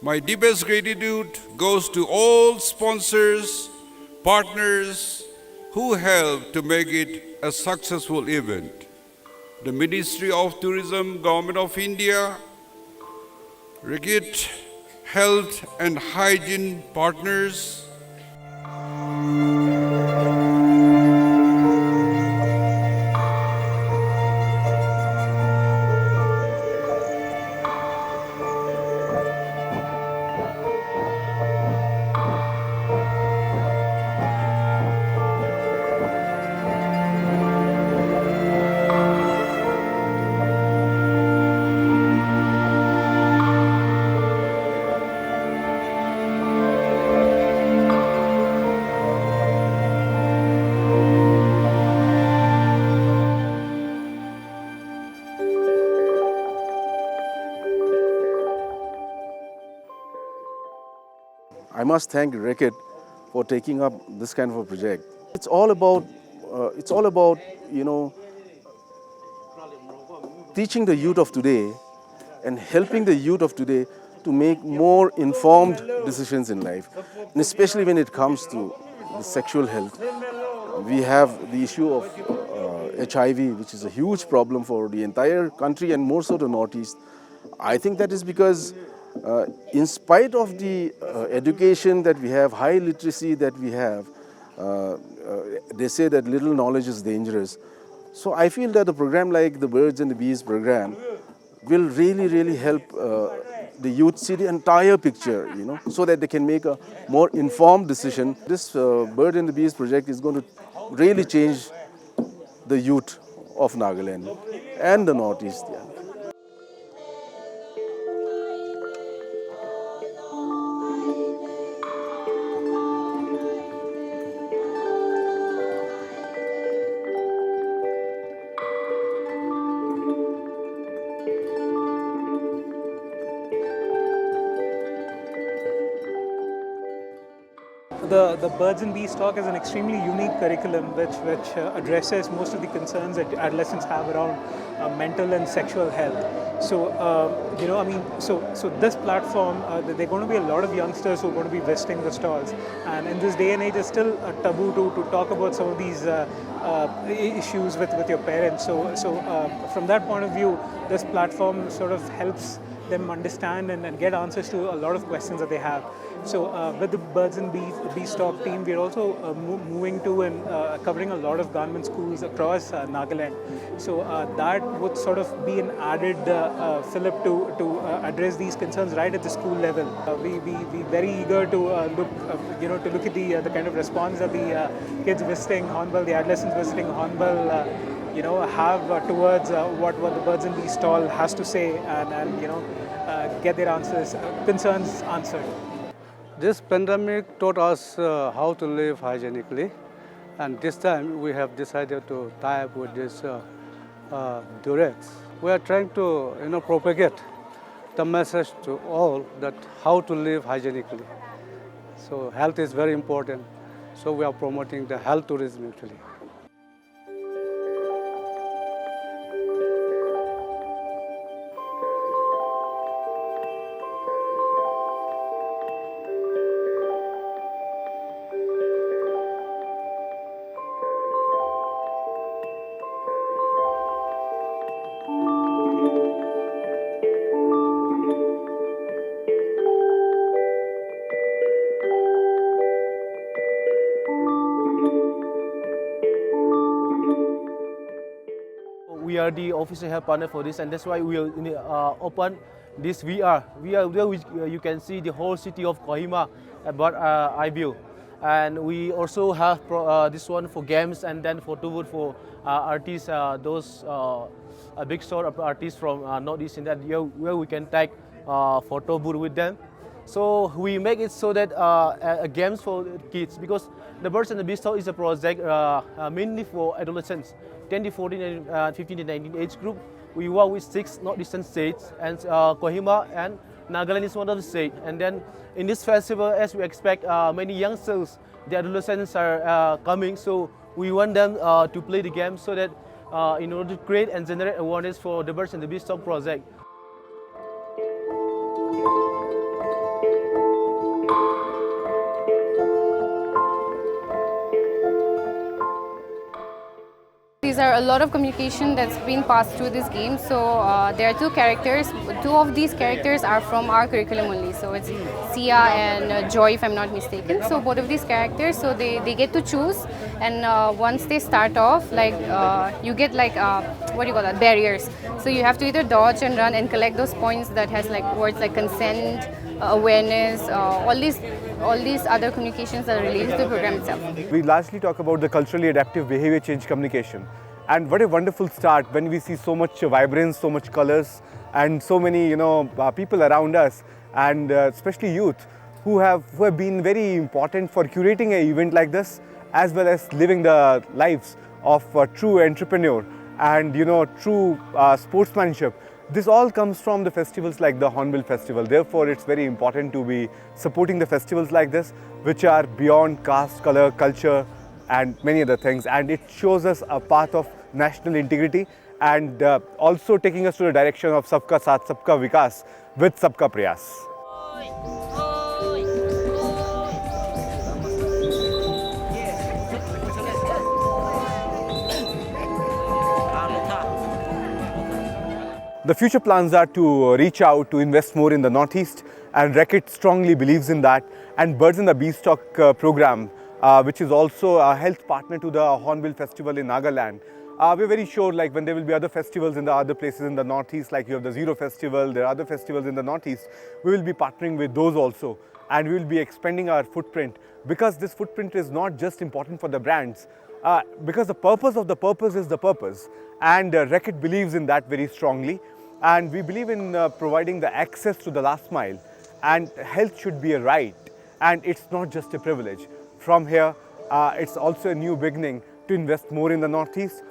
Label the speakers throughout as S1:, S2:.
S1: My deepest gratitude goes to all sponsors, partners who helped to make it a successful event. The Ministry of Tourism, Government of India, Reckitt, Health and Hygiene Partners,
S2: I must thank Reckitt for taking up this kind of a project. It's all about, teaching the youth of today and helping the youth of today to make more informed decisions in life, and especially when it comes to the sexual health. We have the issue of HIV, which is a huge problem for the entire country and more so the Northeast. I think that is because in spite of the education that we have, high literacy that we have, they say that little knowledge is dangerous. So I feel that a program like the Birds and the Bees program will really help the youth see the entire picture, so that they can make a more informed decision. This Bird and the Bees project is going to really change the youth of Nagaland and the Northeast. Yeah.
S3: The Birds and Bees talk is an extremely unique curriculum which addresses most of the concerns that adolescents have around mental and sexual health. So, so this platform, there are going to be a lot of youngsters who are going to be visiting the stalls. And in this day and age, it's still a taboo to talk about some of these issues with your parents. So from that point of view, this platform sort of helps them understand and get answers to a lot of questions that they have. So with the Birds and Bees Talk team, we're also moving to and covering a lot of government schools across Nagaland. So that would sort of be an added fillip to address these concerns right at the school level. We very eager to look at the kind of response that the kids visiting Hornbill, the adolescents visiting Hornbill, have towards what the Birds and Bees stall has to say, and get their concerns answered.
S4: This pandemic taught us how to live hygienically, and this time we have decided to tie up with this Durex. We are trying to propagate the message to all that how to live hygienically. So health is very important. So we are promoting the health tourism actually.
S5: We are the official health partner for this, and that's why we will open this VR. Where you can see the whole city of Kohima about eye view. And we also have this one for games, and then photo booth for artists, those a big sort of artists from Northeast India, where we can take photo booth with them. So we make it so that games for kids, because the Birds and the Bees Talk is a project mainly for adolescents, 10 to 14 and 15 to 19 age group. We work with 6 northeastern states, and Kohima and Nagaland is one of the states. And then in this festival, as we expect many youngsters, the adolescents are coming, so we want them to play the game so that in order to create and generate awareness for the Birds and the Bees Talk project.
S6: there's a lot of communication that's been passed through this game. So there are two characters. Two of these characters are from our curriculum only. So it's Sia and Joy, if I'm not mistaken. So both of these characters, so they get to choose, and once they start off, like you get like what do you call that, barriers. So you have to either dodge and run and collect those points that has like words like consent, awareness, all these other communications that are related to the program itself.
S7: We largely talk about the culturally adaptive behavior change communication. And what a wonderful start when we see so much vibrance, so much colors, and so many people around us, and especially youth who have been very important for curating an event like this, as well as living the lives of a true entrepreneur and true sportsmanship. This all comes from the festivals like the Hornbill Festival. Therefore, it's very important to be supporting the festivals like this, which are beyond caste, color, culture, and many other things. And it shows us a path of national integrity and also taking us to the direction of Sabka Saath, Sabka Vikas with Sabka Prayas. The future plans are to reach out to invest more in the Northeast, and Reckitt strongly believes in that. And Birds in the Beanstalk program, which is also a health partner to the Hornbill Festival in Nagaland. We're very sure, like when there will be other festivals in the other places in the Northeast, like you have the Zero Festival, there are other festivals in the Northeast, we will be partnering with those also. And we will be expanding our footprint, because this footprint is not just important for the brands, because the purpose of the purpose is the purpose. And Reckitt believes in that very strongly. And we believe in providing the access to the last mile, and health should be a right, and it's not just a privilege. From here, it's also a new beginning to invest more in the Northeast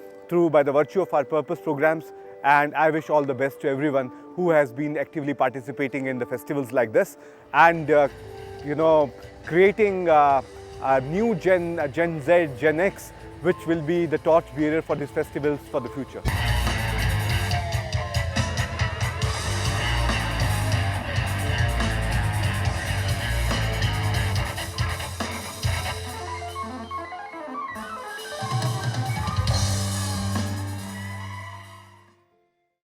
S7: by the virtue of our purpose programs. And I wish all the best to everyone who has been actively participating in the festivals like this, and creating a new Gen Z, Gen X, which will be the torch bearer for these festivals for the future.